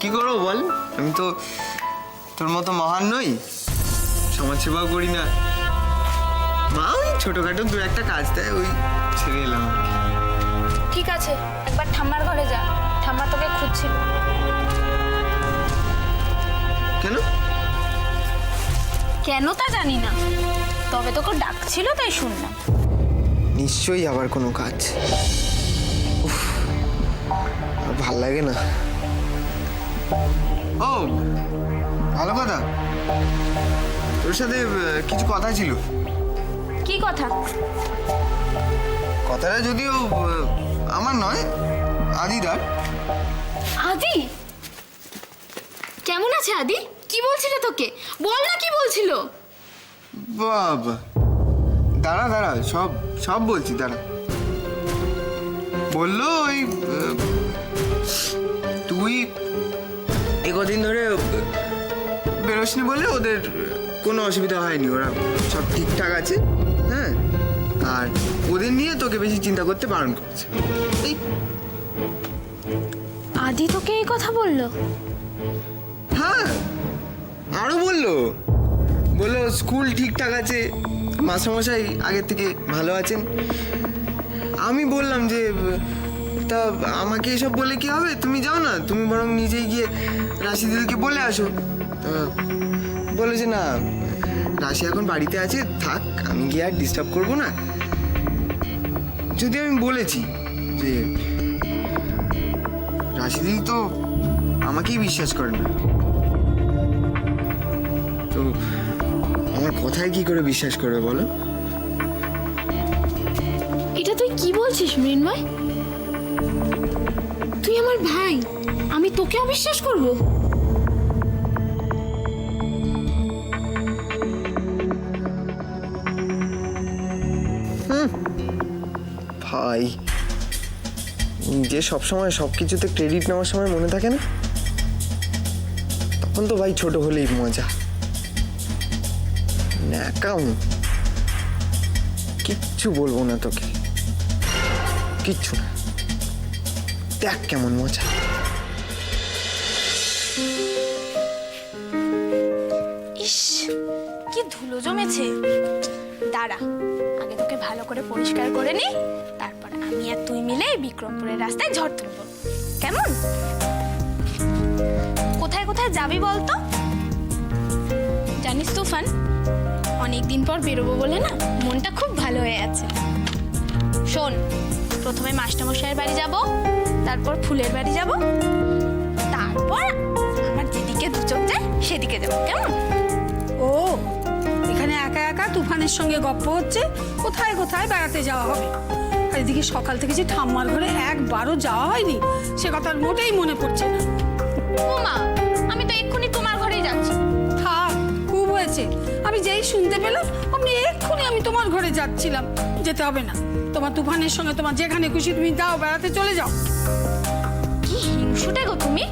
কি করবো বল, আমি তো তোর মতো মহান নই, সমাজসেবাও করি না। মা ওই ছোটখাটো দু একটা কাজ দেয়, ওই ছেড়ে এলাম। ঠিক আছে, একবার ঠাম্মার ঘরে যা, ঠাম্মা তোকে খুঁজছিল। কেন? কেন তা জানি না, তবে তোকে ডাকছিল তাই শুনলাম। নিশ্চয়ই আবার কোনো কাজ। উফ, আর ভাল লাগে না। ও ভালো কথা, তোর সাথে কিছু কথা ছিল। কি কথা? কথাটা যদিও আমার নয়, আদিদার। আদি কেমন আছে? আদি কি বলছিল তোকে? বল না, কি বলছিল? বাবা দাঁড়া দাঁড়া, সব সব বলছি, দাঁড়া। বললো ওই তুই কদিন ধরে বেরোসনি বলে ওদের কোনো অসুবিধা হয়নি, ওরা সব ঠিকঠাক আছে। হ্যাঁ, আর ওদের নিয়ে তোকে বেশি চিন্তা করতে বারণ করছে। এই আদি তোকে এই কথা বললো? হ্যাঁ, আরো বললো স্কুল ঠিকঠাক আছে, মাস্টারমশাই আগের থেকে ভালো আছেন। আমি বললাম যে তা আমাকে এসব বলে কি হবে, তুমি যাও না, তুমি বরং নিজেই গিয়ে রাশি দিদিকে বলে আসো। বলেছে না, রাশি এখন বাড়িতে আছে, থাক, আমি গিয়ে আর ডিস্টার্ব করবো না। যদি আমি বলেছি যে রাশি দিদি তো আমাকেই বিশ্বাস করে না, তো আমার কথায় কি করে বিশ্বাস করবে বলো? এটা তুই কি বলছিস মৃন্ময়? তুই আমার ভাই, আমি তোকে অবিশ্বাস করব? ভাই, যে সবসময় সব কিছুতে ক্রেডিট নেওয়ার সময় মনে থাকে না, তখন তো ভাই ছোট হলেই মজা। ন্যাকাম, কিচ্ছু বলবো না তোকে, কিচ্ছু না, দেখ কেমন মজা। ইস, কি ধুলো জমেছে। দাঁড়া, আগে তোকে ভালো করে পরিষ্কার করে নি, তারপর আমি আর তুই মিলে বিক্রমপুরের রাস্তায় ঝড় তুলব, কেমন? কোথায় কোথায় যাবি বলতো? জানিস তুফান, অনেকদিন পর বেরোবো বলে না মনটা খুব ভালো হয়ে আছে। শোন, প্রথমে মাস্টারমশাইয়ের বাড়ি যাব, তারপর ফুলের বাড়ি যাব, তারপর আমার যেদিকে দু চোখ যায় সেদিকে যাবো, কেমন? ও, এখানে একা একা তুফানের সঙ্গে গপ্প হচ্ছে, কোথায় কোথায় বেড়াতে যাওয়া হবে। আর এদিকে সকাল থেকে যে ঠাম্মার ঘরে একবারও যাওয়া হয়নি, সে কথা মোটেই মনে পড়ছে না। ও মা, আমি তো এক্ষুনি তোমার ঘরেই যাচ্ছি। থাক, খুব হয়েছে। আমি যেই শুনতে পেলাম আপনি এক্ষুনি আমি তোমার ঘরে যাচ্ছিলাম। যেতে হবে না, তোমার তুফানের সঙ্গে তোমার যেখানে খুশি তুমি যাও, বেড়াতে চলে যাও। কি হিংসুটে গো তুমি!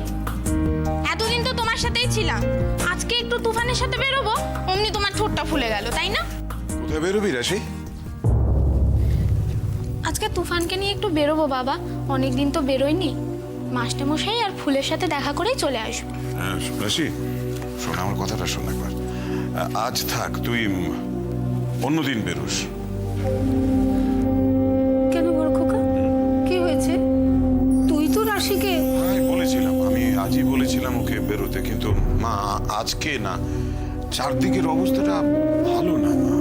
এতদিন তো তোমার সাথেই ছিলাম, আজকে একটু তুফানের সাথে বেরোবো, অমনি তোমার ঠোঁটটা ফুলে গেল, তাই না? কোথায় বেরোবি রাশি? আজকে তুফানকে নিয়ে একটু বেরোবো বাবা, অনেকদিন তো বেরোয়নি। মাস্টারমশাই আর ফুলের সাথে দেখা করেই চলে আসবো। হ্যাঁ রাশি, শোন আমার কথাটা শোন একবার। আজ থাক, তুই অন্যদিন বেরোস। কেন বড় খোকা, কি হয়েছে? তুই তো রাশিকে আমি আজই বলেছিলাম ওকে বেরোতে, কিন্তু মা আজকে না, চারদিকের অবস্থাটা ভালো না মা,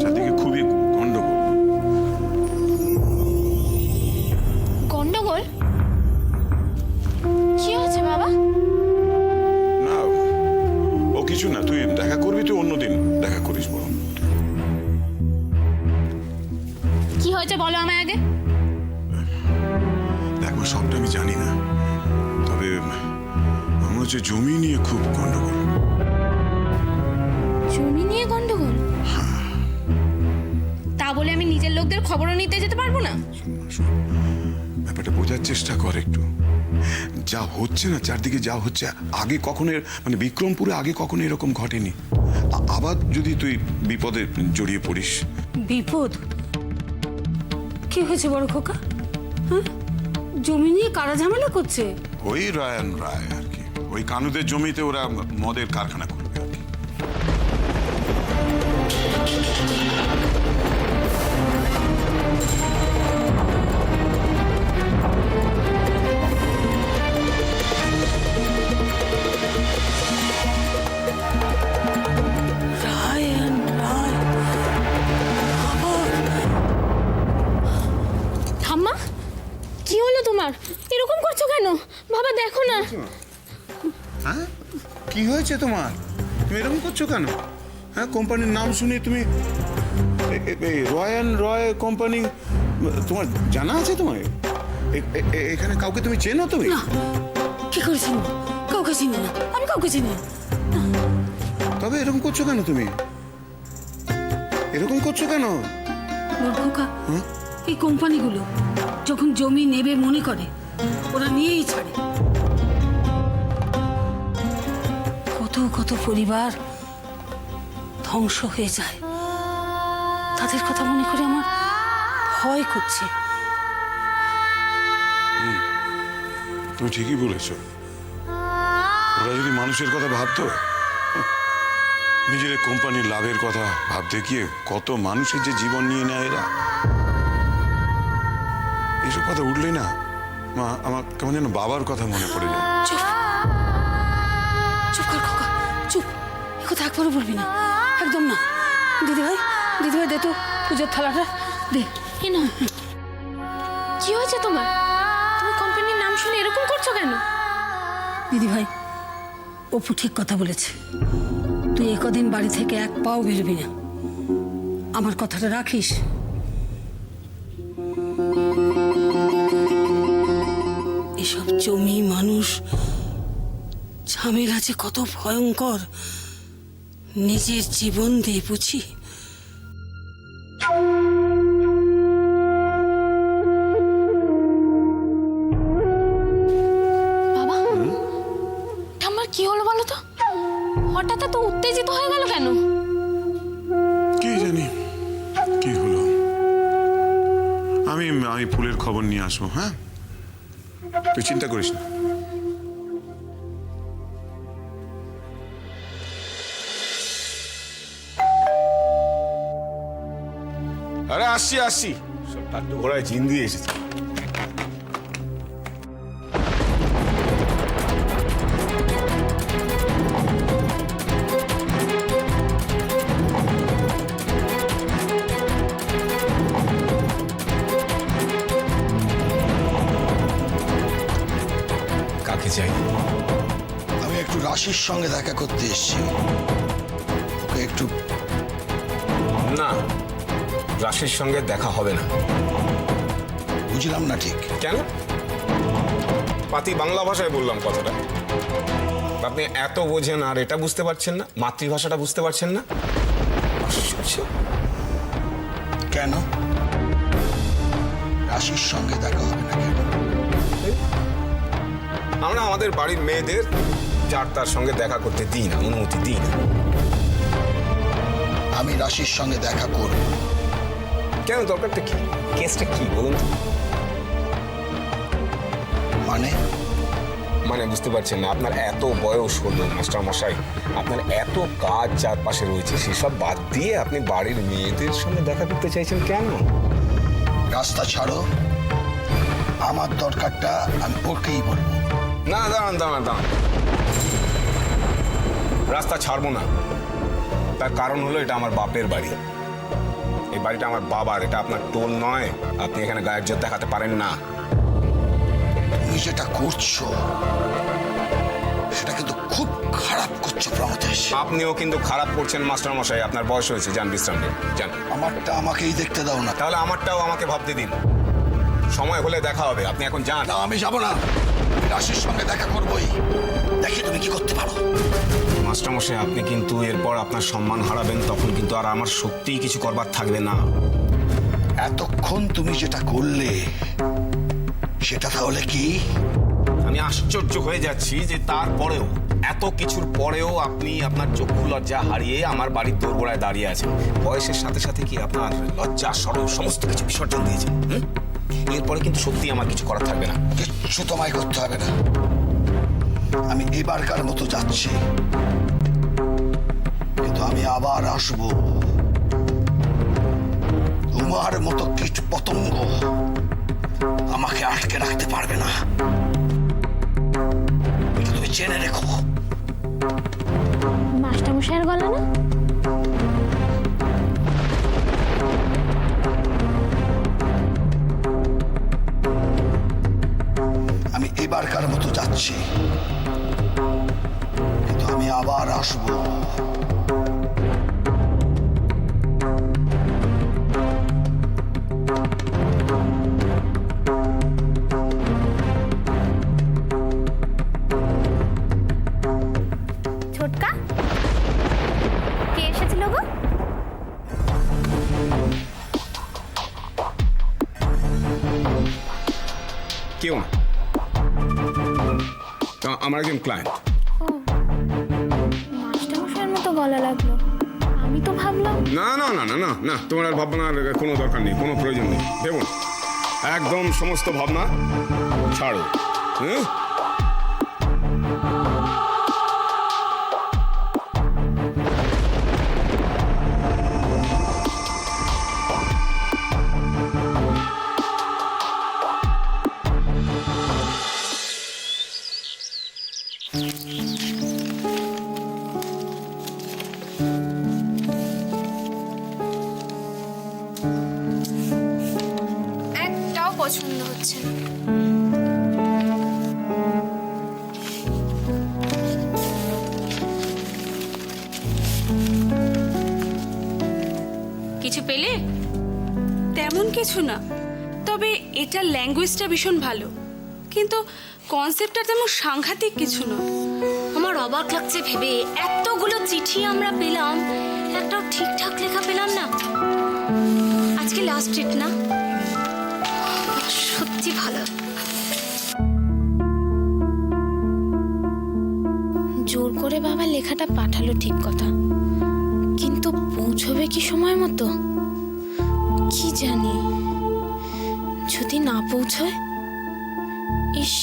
চারদিকে খুবই গন্ডগোল। গন্ডগোল? কি হয়েছে বাবা? না ও কিছু না, তুই দেখা করবি, তুই অন্যদিন দেখা করিস বরং। কি হয়েছে বলো আমায় আগে। দেখো, সবটা আমি জানি না, তবে আমার হচ্ছে জমি নিয়ে খুব গন্ডগোল। জমি নিয়ে গন্ডগোল? তা বলে আমি নিজের লোকদের খবরও নিতে যেতে পারবো না? ব্যাপারটা বোঝার চেষ্টা কর একটু। যা হচ্ছে না চারদিকে, যা হচ্ছে, আগে কখনো মানে বিক্রমপুরে আগে কখনো এরকম ঘটেনি। আবার যদি তুই বিপদে জড়িয়ে পড়িস। বিপদ? কি হয়েছে বড় খোকা? হ্যাঁ, জমি নিয়ে কারা ঝামেলা করছে? ওই রায়ান রায় আর কি, ওই কানুদের জমিতে ওরা মদের কারখানা করবে আর কি। রায়ান রায় আবার? ঠাম্মা, কি হলো তোমার? এরকম করছো কেন? বাবা দেখো না। হ্যাঁ, কি হয়েছে তোমার? তুমি এরকম করছো কেন? হ্যাঁ, কোম্পানির নাম শুনে তুমি রয়ান রয় কোম্পানি, তোমার জানা আছে? তোমার এখানে কাউকে তুমি চেনো? তুমি না, কি করে চিনি? কাউকে চিনি না, আমি কাউকে চিনি না। তবে এরকম করছো কেন? তুমি এরকম করছো কেন? খোকা, এই কোম্পানিগুলো যখন জমি নেবে মনে করে ওরা নিয়েই ছাড়ে। কত কত পরিবার ধ্বংস হয়ে যায়, তাদের কথা মনে করে আমার ভয় করছে। তুমি ঠিকই বলেছো। ওরা যদি মানুষের কথা ভাবতো, নিজের কোম্পানির লাভের কথা ভাবতে গিয়ে কত মানুষের যে জীবন নিয়ে নেয় এরা। এইসব কথা উঠলেই না মা, আমার কেমন যেন বাবার কথা মনে পড়ে যায়। চুপ চুপ কর খোকা, চুপ। এ কথা একবারও বলবি না, একদম না। দিদিভাই, দিদিভাই দে তো পুজোর থালাটা দে। এ না, কি হয়েছে তোমার? তুমি কোম্পানির নাম শুনে এরকম করছো কেন? দিদিভাই, অপু ঠিক কথা বলেছে। তুই একদিন বাড়ি থেকে এক পাও বেরোবি না, আমার কথাটা রাখিস। এসব জমি মানুষ ঝামেলা যে কত ভয়ঙ্কর, নিজের জীবন দিয়ে বুঝি। বাবা, ঠাম্মার কি হলো বলো তো? হঠাৎ এত উত্তেজিত হয়ে গেল কেন? কি জানি কি হলো। আমি ফুলের খবর নিয়ে আসবো। হ্যাঁ, তুই চিন্তা করিস না। আরে আসছি আসছি, সব টাট্টু ঘোড়ায় জিন দিয়ে এসেছে। কাকে চাই? আমি একটু রাশির সঙ্গে দেখা করতে এসেছি। ওকে একটু। না, রাশির সঙ্গে দেখা হবে না। বুঝলাম না ঠিক। কেন? পাতি বাংলা ভাষায় বললাম কথাটা। আপনি এত বোঝেন আর এটা বুঝতে পারছেন না, মাতৃভাষাটা বুঝতে পারছেন না। আশ্চর্য। কেন রাশির সঙ্গে দেখা হবে না কেন? আমরা আমাদের বাড়ির মেয়েদের যার তার সঙ্গে দেখা করতে দিই না, অনুমতি দিই না। আমি রাশির সঙ্গে দেখা করব। কেন? দরকারটা কি? কেসটা কি বলুন তো? মানে বুঝতে পারছেন না? আপনার এত বয়স হলো মাস্টার মশাই, আপনার এত কাজ চারপাশে রয়েছে, সেসব বাদ দিয়ে আপনি বাড়ির মেয়েদের সঙ্গে দেখা করতে চাইছেন কেন? রাস্তা ছাড়ো, আমার দরকারটা আমি ওকেই বলবো। না, দাঁড়ান দাঁড়ান দাঁড়ান, রাস্তা ছাড়বো না। তার কারণ হলো এটা আমার বাপের বাড়ি, এই বাড়িটা আমার বাবার, এটা আপনার টোল নয়। আপনি এখানে গায়ের জোর দেখাতে পারেন না। তুমি যেটা করছো সেটা কিন্তু খুব খারাপ করছো প্রমথেশ। আপনিও কিন্তু খারাপ করছেন মাস্টার মশাই, আপনার বয়স হয়েছে, যান বিশ্রাম নিন, যান। আমারটা আমাকেই দেখতে দাও না। তাহলে আমারটাও আমাকে ভাবতে দিন, সময় হলে দেখা হবে, আপনি এখন যান। না, আমি যাব না, আমি রাশির সঙ্গে দেখা করবোই। দেখি তুমি কি করতে পারো। মাস্টার মশাই, আপনি কিন্তু এরপর আপনার সম্মান হারাবেন, তখন কিন্তু আর আমার সত্যিই কিছু করবার থাকবে না। এতক্ষণ তুমি যেটা করলে সেটা তাহলে কি? আমি আশ্চর্য হয়ে যাচ্ছি যে তারপরেও, এত কিছুর পরেও আপনি আপনার চক্ষু লজ্জা হারিয়ে আমার বাড়ির দোরগোড়ায় দাঁড়িয়ে আছেন। বয়সের সাথে সাথে কি আপনার লজ্জা, সরব সমস্ত কিছু বিসর্জন দিয়েছেন? এরপরে কিন্তু সত্যি আমার কিছু করার থাকবে না। কিচ্ছু তোমায় করতে হবে না, আমি এবারকার মতো যাচ্ছি, কিন্তু আমি আবার আসবো। তোমার মতো কীট পতঙ্গ আমাকে আটকে রাখতে পারবে না, এটা তুমি জেনে রেখো। মাস্টারমশাইয়ের গলা না? আমি এবারকার মতো যাচ্ছি, কিন্তু আমি আবার আসবো। ছোটকা, কে এসেছিল গো? কেউ না, আমার একজন ক্লায়েন্ট। মাস্টারমশাইয়ের মতো গলা লাগলো, আমি তো ভাবলাম। না না না না না না, তোমার আর ভাবনার কোনো দরকার নেই, কোনো প্রয়োজন নেই। ভেবো না, একদম সমস্ত ভাবনা ছাড়ো। হ্যাঁ, একটাও পছন্দ হচ্ছে না। কিছু পেলে? তেমন কিছু না, তবে এটার ল্যাঙ্গুয়েজটা ভীষণ ভালো, কিন্তু কনসেপ্টটা তেমন সাংঘাতিক কিছু না। আমার অবাক লাগছে ভেবে, এতগুলো চিঠি আমরা পেলাম, একটাও ঠিকঠাক লেখা পেলাম না। আজকে লাস্ট ডেট না? সত্যি ভালো। জোর করে বাবা লেখাটা পাঠালো ঠিক কথা, কিন্তু পৌঁছবে কি সময় মতো কি জানি। যদি না পৌঁছয়, ইস।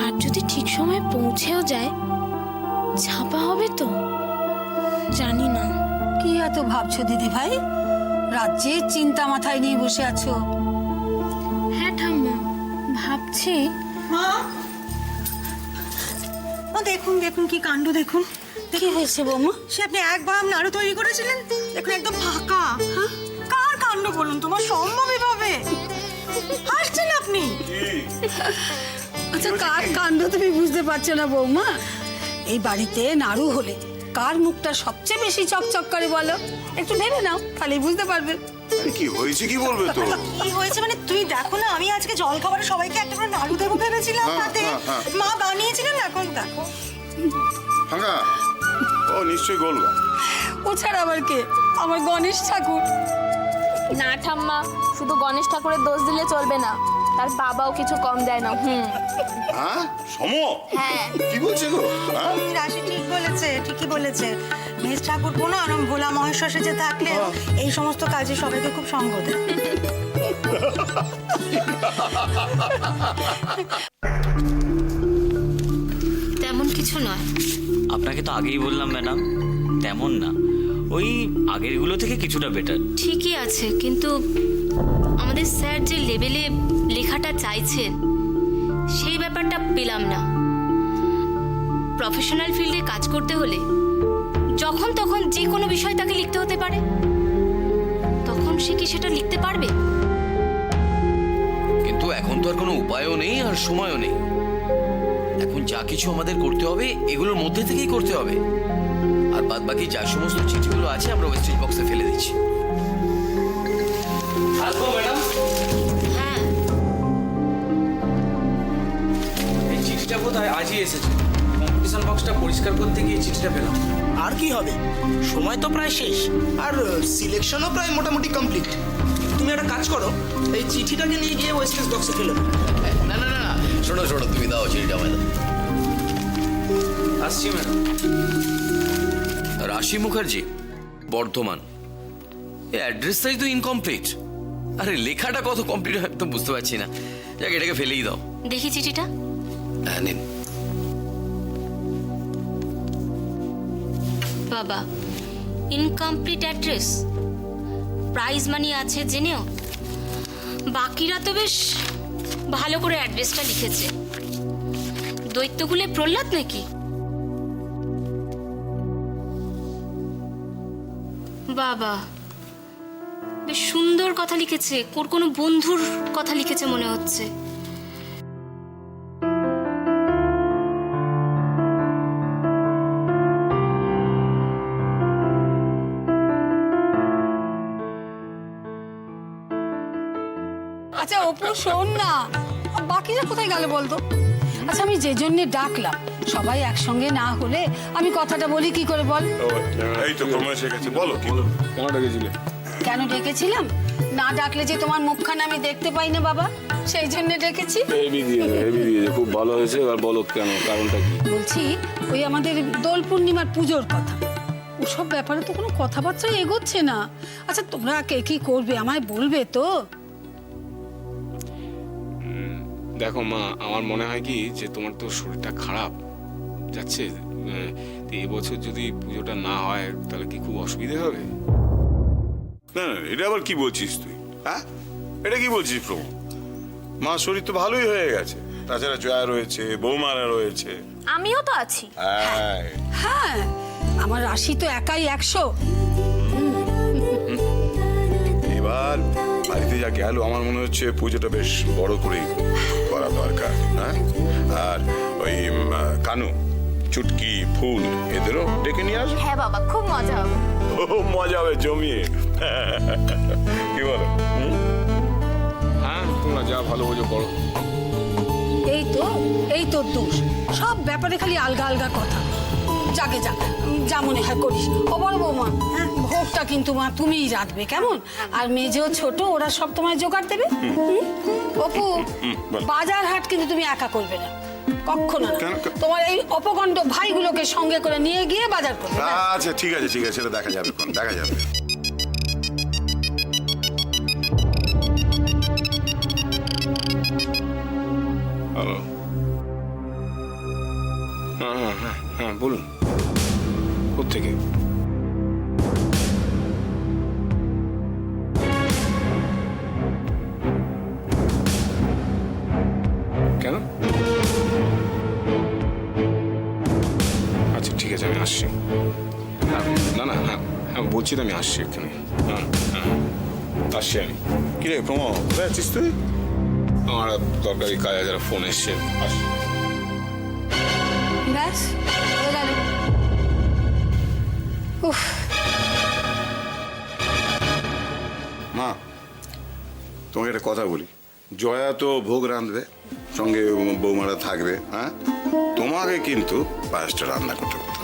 আর যদি ঠিক সময় পৌঁছেও যায়, ছাপা হবে তো জানি না। কি এত ভাবছো দিদি ভাই? রাজ্যের চিন্তা মাথায় নিয়ে বসে আছো। হ্যাঁ ঠাম্মা, ভাবছি। মা, ও দেখুন দেখুন কি কাণ্ড দেখুন। কি হয়েছে বৌমা? সে আপনি এক বাম নাড়ু তৈরি করেছিলেন, দেখুন একদম ফাঁকা। কার কাণ্ড বলুন, তোমার সম্ভব এভাবে? হাসছেন আপনি? আচ্ছা, কার কাণ্ড তুমি বুঝতে পারছো না বৌমা? এই বাড়িতে নাড়ু হলে কার মুখটা সবচেয়ে বেশি চকচক করে বলো? একটু ভেবে নাও, তাহলে বুঝতে পারবে। কি হয়েছে কি বলবে তো? কি হয়েছে মানে তুমি দেখো না, আমি আজকে জল খাবারে সবাইকে একটা করে নাড়ু দেবো ভেবেছিলাম রাতে। মা বানিয়েছিলেন, এখন দেখো। ভাঙা, ও নিশ্চয়ই গোলগা। ও ছাড়া আবার কে? আমার গণেশ ঠাকুর। না ঠাম্মা, শুধু গণেশ ঠাকুরের দোষ দিলে চলবে না, তার বাবাও কিছু কম দেয় না। হ্যাঁ সম, হ্যাঁ। কি বলছে গো? হ্যাঁ? রাশি ঠিক বলেছে, ঠিকই বলেছে। মেষ ঠাকুর কোনো আরম ভোলা মহেশ্বর সেজে থাকলে এই সমস্ত কাজে সবাইকে খুব সঙ্গ দেয়। তেমন কিছু নয়। আপনাকে তো আগেই বললাম ম্যাডাম, তেমন না, ওই আগেরগুলো থেকে কিছুটা বেটার। ঠিকই আছে, কিন্তু আমাদের স্যার যে লেভেলে লেখাটা চাইছেন সেই ব্যাপারটা পেলাম না। প্রফেশনাল ফিল্ডে কাজ করতে হলে যখন তখন যে কোনো বিষয় তাকে লিখতে হতে পারে, তখন সে কি সেটা লিখতে পারবে? কিন্তু এখন তো আর কোনো উপায়ও নেই আর সময়ও নেই। এখন যা কিছু আমাদের করতে হবে এগুলোর মধ্যে থেকেই করতে হবে। আর বাদ বাকি যা সমস্ত চিঠিগুলো আছে আমরা ওয়েস্টেজ বক্সে ফেলে দিচ্ছি। আসবো ম্যাডাম? হ্যাঁ, এই চিঠিটা বোধহয় আজই এসেছে। কম্পিটিশন বক্সটা পরিষ্কার করতে গিয়ে চিঠিটা পেলাম। আর কি হবে, সময় তো প্রায় শেষ, আর সিলেকশনও প্রায় মোটামুটি কমপ্লিট। তুমি একটা কাজ করো, এই চিঠিটাকে নিয়ে গিয়ে ওয়েস্টেজ বক্সে ফেলে দাও। না না না, শোনো শোনো, তুমি দাও চিঠিটা ম্যাডাম। আসছি ম্যাডাম। রাশি মুখার্জি, বর্ধমান। এই অ্যাড্রেসটাই তো ইনকমপ্লিট। আরে লেখাটা কত কমপ্লিট হয় তো বুঝতে পারছি না। যাক, এটাকে ফেলেই দাও। দেখি চিঠিটা। হ্যাঁ, নিন। বাবা, ইনকমপ্লিট অ্যাড্রেস, প্রাইজ মানি আছে জেনেও বাকিরা তো বেশ ভালো করে অ্যাড্রেসটা লিখেছে। দৈত্যকুলে প্রহ্লাদ নাকি? বাবা, বেশ সুন্দর কথা লিখেছে, ওর কোনো বন্ধুর কথা লিখেছে মনে হচ্ছে। আচ্ছা অপু, শোন না, বাকিরা কোথায় গেল বলতো? আচ্ছা, আমি যে জন্যে ডাকলাম, সবাই একসঙ্গে না হলে আমি কথাটা বলি কি করে বল? এই তো প্রমাণ এসে গেছে, বলো কি কেন ডেকেছিলে? কেন ডেকেছিলাম? না ডাকলে যে তোমার মুখখানা আমি দেখতে পাই না বাবা, সেই জন্য ডেকেছি। হেভি দিয়েছে, খুব ভালো হয়েছে। এবার বলো কেন, কারণটা কি? বলছি, ওই আমাদের দোল পূর্ণিমার পুজোর কথা, ওসব ব্যাপারে তো কোনো কথাবার্তা এগোচ্ছে না। আচ্ছা, তোমরা কে কি করবে আমায় বলবে তো? দেখো মা, আমার মনে হয় কি যে তোমার তো শরীরটা খারাপ যাচ্ছে, তো এবছর যদি পুজোটা না হয় তাহলে কি খুব অসুবিধে হবে? না না, এটা আবার কি বলছিস তুই? হ্যাঁ, এটা কি বলছিস প্রভু? মা শরীর তো ভালোই হয়ে গেছে, তাছাড়া জয়া রয়েছে, বৌমারা রয়েছে। আমিও তো আছি। হ্যাঁ, হ্যাঁ, আমার রাশি তো একাই 100। এবার বাড়িতে যা গেল, আমার মনে হচ্ছে পুজোটা বেশ বড় করেই করা দরকার। হ্যাঁ, আর ওই কানু, চুটকি, ফুল এদেরও ডেকে নিয়ে আসবো। হ্যাঁ বাবা, খুব মজা হবে। ও, মজা হবে জমিয়ে। কি বলো? হ্যাঁ, তোমরা যা ভালো বোঝো করো। এই তো দোষ, সব ব্যাপারে খালি আলগা আলগা কথা। যাকে যা মনে হয় করিস। ও বড় বৌমা, হ্যাঁ, ভোগটা কিন্তু মা তুমিই রাখবে, কেমন? আর মেজেও ছোট, ওরা সব তোমায় জোগাড় দেবে। অপু, বাজার হাট কিন্তু তুমি একা করবে না, কখনো না। তোমার এই অপগণ্ড ভাইগুলোকে সঙ্গে করে নিয়ে গিয়ে বাজার করবে। আচ্ছা, ঠিক আছে, সেটা দেখা যাবে, দেখা যাবে। হ্যালো, হ্যাঁ বলুন, কোত্থেকে? কেন? আচ্ছা ঠিক আছে, আমি আসছি। না না, হ্যাঁ বলছি তো, আমি আসছি এখানে। হ্যাঁ আসছি আমি। কিরে প্রমো, কোথায় আছিস তুই? আমার দরকারি কাজে যারা ফোন এসছে, আসছি। ব্যাস, হয়ে গেল। উফ, মা, তোমাকে একটা কথা বলি। জয়া তো ভোগ রাঁধবে, সঙ্গে বৌমারা থাকবে। হ্যাঁ, তোমাকে কিন্তু পায়েসটা রান্না করতে হতো।